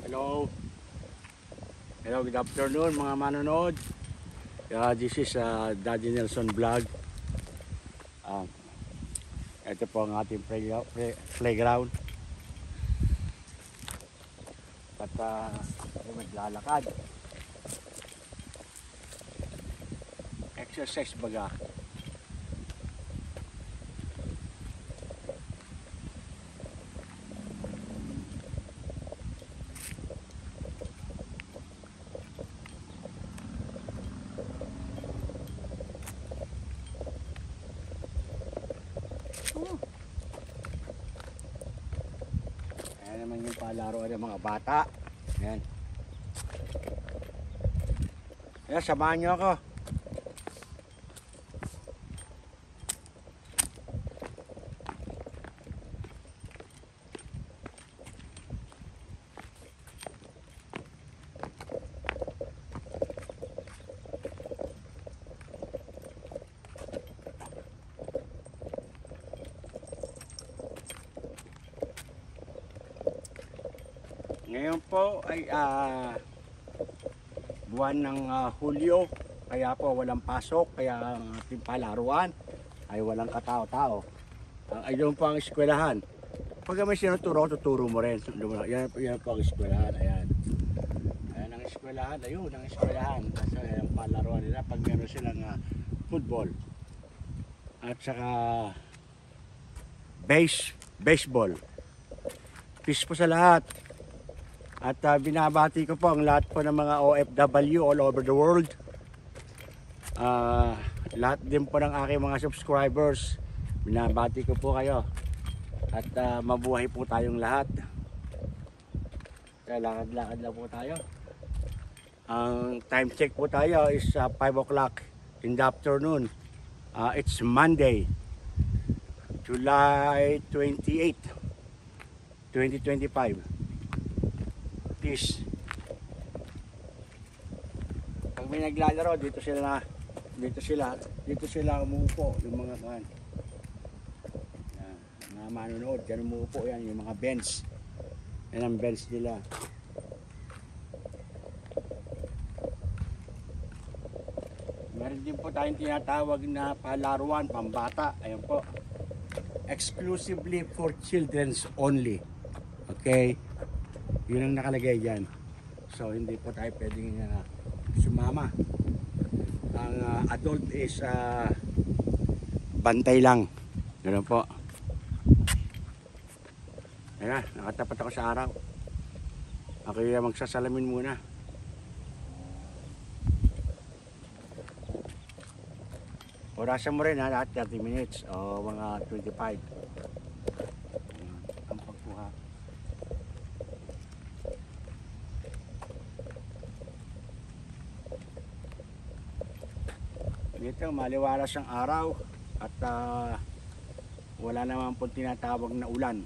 Hello. Hello, good afternoon mga manonood. This is Daddy Nelson Vlog. Ito po ang ating playground. At maglalakad. Exercise baga. Ayan naman yung palaruan ng mga bata. Ayan. Ayan, samahan nyo ako. Ngayon po ay buwan ng Hulyo, kaya po walang pasok, kaya ang ating palaruan ay walang katao-tao. Ayun po ang eskwelahan. Pag may sinuturo, tuturo mo rin. Yan po ang eskwelahan. Ayan. Ayan ang eskwelahan. Ayun ang eskwelahan. Kasi ang palaruan nila pag meron silang football. At saka baseball. Peace po sa lahat. At binabati ko po ang lahat po ng mga OFW all over the world. Lahat din po ng aking mga subscribers. Binabati ko po kayo. At mabuhay po tayong lahat. Kaya lakad-lakad lang po tayo. Ang time check po tayo is 5 o'clock in the afternoon. It's Monday, July 28, 2025. Pag may naglalaro, dito sila umuupo, yung mga kan. Mga manonood, diyan umuupo yan, yung mga bench. Yan ang bench nila. Meron din po tayong tinatawag na palaruan, pambata. Ayan po. Exclusively for children's only. Okay? Yun ang nakalagay dyan. So hindi po tayo pwedeng sumama. Ang adult is bantay lang. Ganun po. Ayan, nakatapat ako sa araw. Ako yung magsasalamin muna. Orasan mo rin lahat 30 minutes o mga 25. Ang pagkuha. Dito maliwalas ang araw at wala naman po tinatawag na ulan.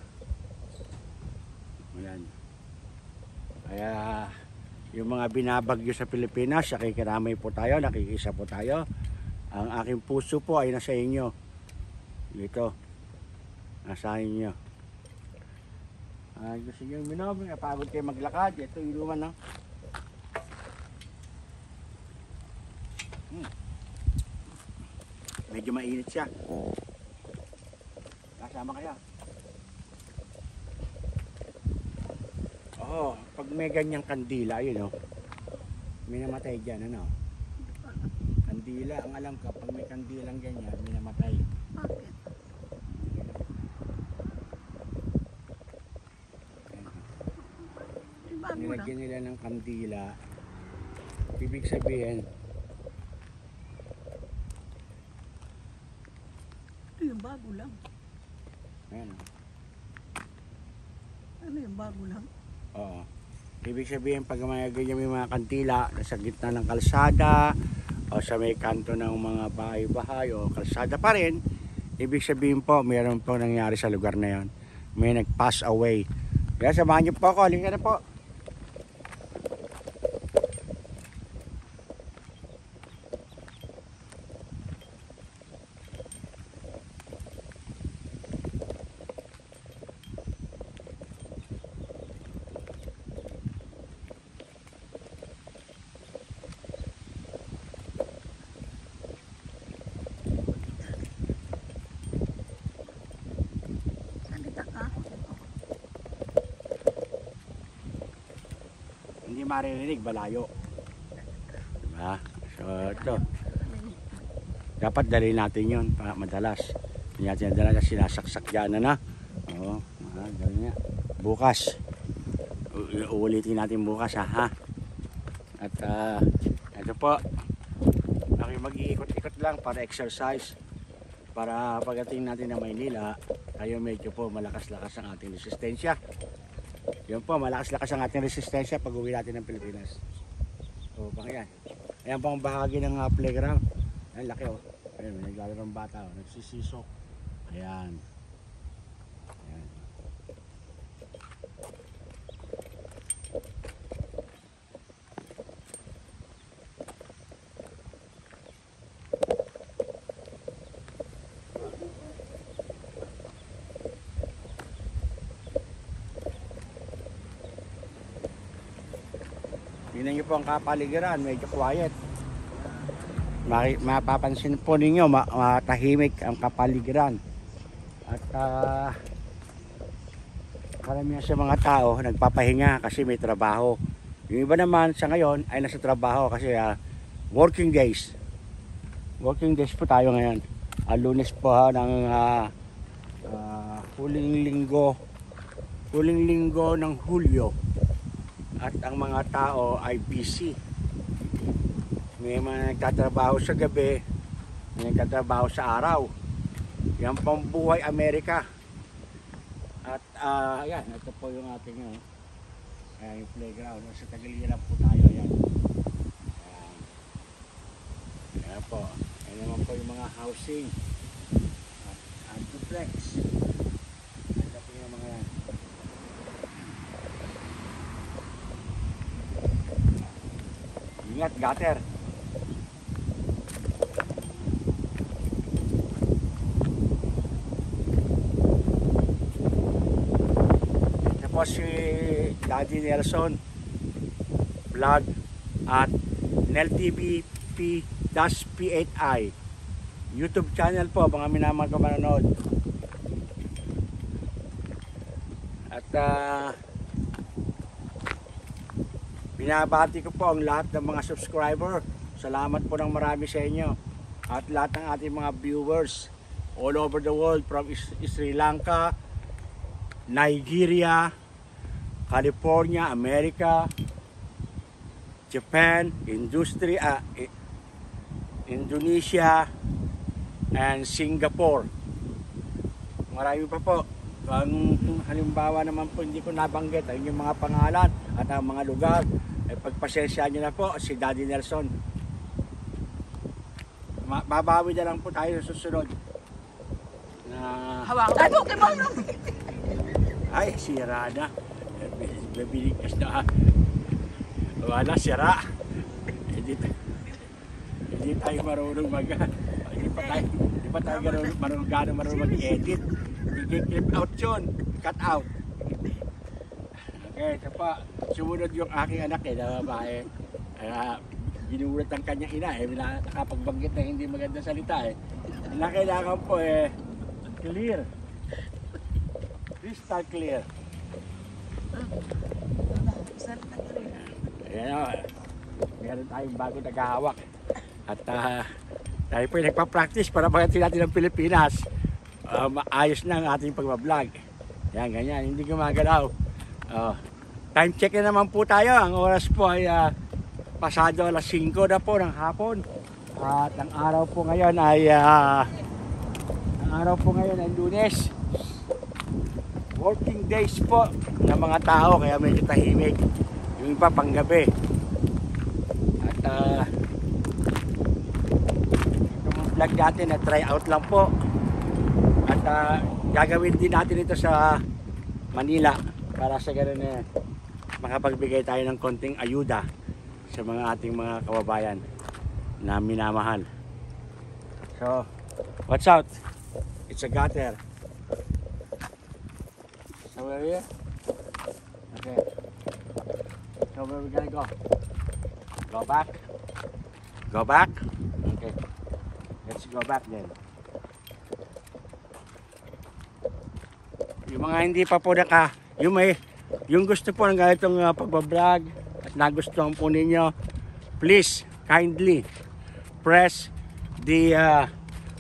Ayan. Kaya yung mga binabagyo sa Pilipinas, nakikiramay po tayo, nakikisa po tayo. Ang aking puso po ay nasa inyo. Dito. Nasa inyo. Gusto nyo minom, napagod kayo maglakad. Ito inuman no? Medyo mainit siya. Kasama kaya? Oo, pag may ganyang kandila, yun o. May namatay dyan, ano? Kandila, ang alam ka, pag may kandilang ganyan, may namatay. Bakit? Nilagyan nila ng kandila. Ibig sabihin, Ito yung bago lang. ayan. Ano yung bago lang? Oo. Ibig sabihin, pag may ganyan may mga kandila nasa gitna ng kalsada o sa may kanto ng mga bahay-bahay o kalsada pa rin, ibig sabihin po, mayroon po nangyari sa lugar na yan. May nag-pass away. Kaya samahan niyo po ako. Halika na po. maririnig, malayo. Diba? So ito, dapat dali natin yun madalas. Hindi natin dala kasi sinasaksak dyan na. Oo, ganyan. Bukas, uulitin natin bukas ha. At ito po, mag-iikot-ikot lang para exercise. Para pagdating natin ng Maynila, tayo medyo po malakas-lakas ang ating resistensya. Yun po, malakas-lakas ang ating resistensya pag uwi natin ng Pilipinas. So, baka yan. Ayan po ang bahagi ng playground. Ayan, laki oh. Ayan, may naglalaro ng bata oh. Nagsisisok. Ayan. Ayan. Tingnan nyo po ang kapaligiran, medyo quiet. Mapapansin po ninyo, matahimik ang kapaligiran. At karamihan sa mga tao nagpapahinga kasi may trabaho. Yung iba naman sa ngayon ay nasa trabaho kasi working days. Working days po tayo ngayon. Lunes po ng huling linggo ng Hulyo. At ang mga tao ay busy. May mga nagtatrabaho sa gabi, may nagtatrabaho sa araw. Yan pang buhay Amerika. At ayan, ito po yung ating yung playground. Sa Tagiliran po tayo. Ayan. Ayan po. Ayan naman po yung mga housing. At duplex. Ayan po yung mga yan. Ingat, gutter. Ito po si Daddy Nelson vlog at NelTV-P-P8i YouTube channel po, mga minamahal ko manonood. At binabati ko po ang lahat ng mga subscriber. Salamat po ng marami sa inyo. At lahat ng ating mga viewers all over the world from Sri Lanka, Nigeria, California, America, Japan, Indonesia, and Singapore. Marami pa po. Ang halimbawa naman po hindi ko nabanggit ang yung mga pangalan at ang mga lugar. Pagpasensya nyo na po si Daddy Nelson. Babawi na lang po tayo sa susunod. Hawakan mo, ay, sira na. Bibigkas na. Wala, sira. Hindi tayo marunong hindi pa tayo marunong mag-edit. I-clip out yun. Cut out. Okay, ito pa. Sumunod yung aking anak na babae. Ginulat ang kanyang ina nakapagbanggit na hindi maganda salita na kailangan po clear. Crystal clear. Ayan o. Meron tayong bago naghahawak. At tayo po nagpa-practice para pagdating natin ng Pilipinas. Maayos na ang ating pagbablog. Yan, ganyan. Hindi gumagalaw. Time check na naman po tayo. Ang oras po ay pasado alas 5 na po ng hapon. At ang araw po ngayon ay Lunes. Working days po ng mga tao kaya medyo tahimik. Yung iba panggabi. At itong vlog natin na try out lang po. At gagawin din natin ito sa Manila para sa ganun makapagbigay tayo ng konting ayuda sa mga ating mga kababayan na minamahal. So, watch out. It's a gutter. So where are you? Okay. So where are we gonna go? Go back? Go back? Okay. Let's go back then. Yung mga hindi pa po yung gusto po ng ganitong pagbablog, at nagustuhan po ninyo, please kindly press the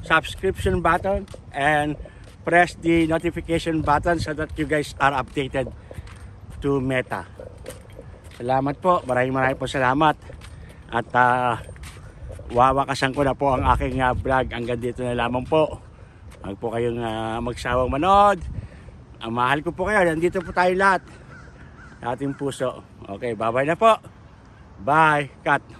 subscription button and press the notification button so that you guys are updated to Meta. Salamat po, maraming po salamat. At wawakasan ko na po ang aking vlog. Hanggang dito na lamang po. Huwag po kayong magsawang manood. Mahal ko po kayo. Nandito po tayo lahat. Ating puso. Okay, bye-bye na po. Bye. Cut.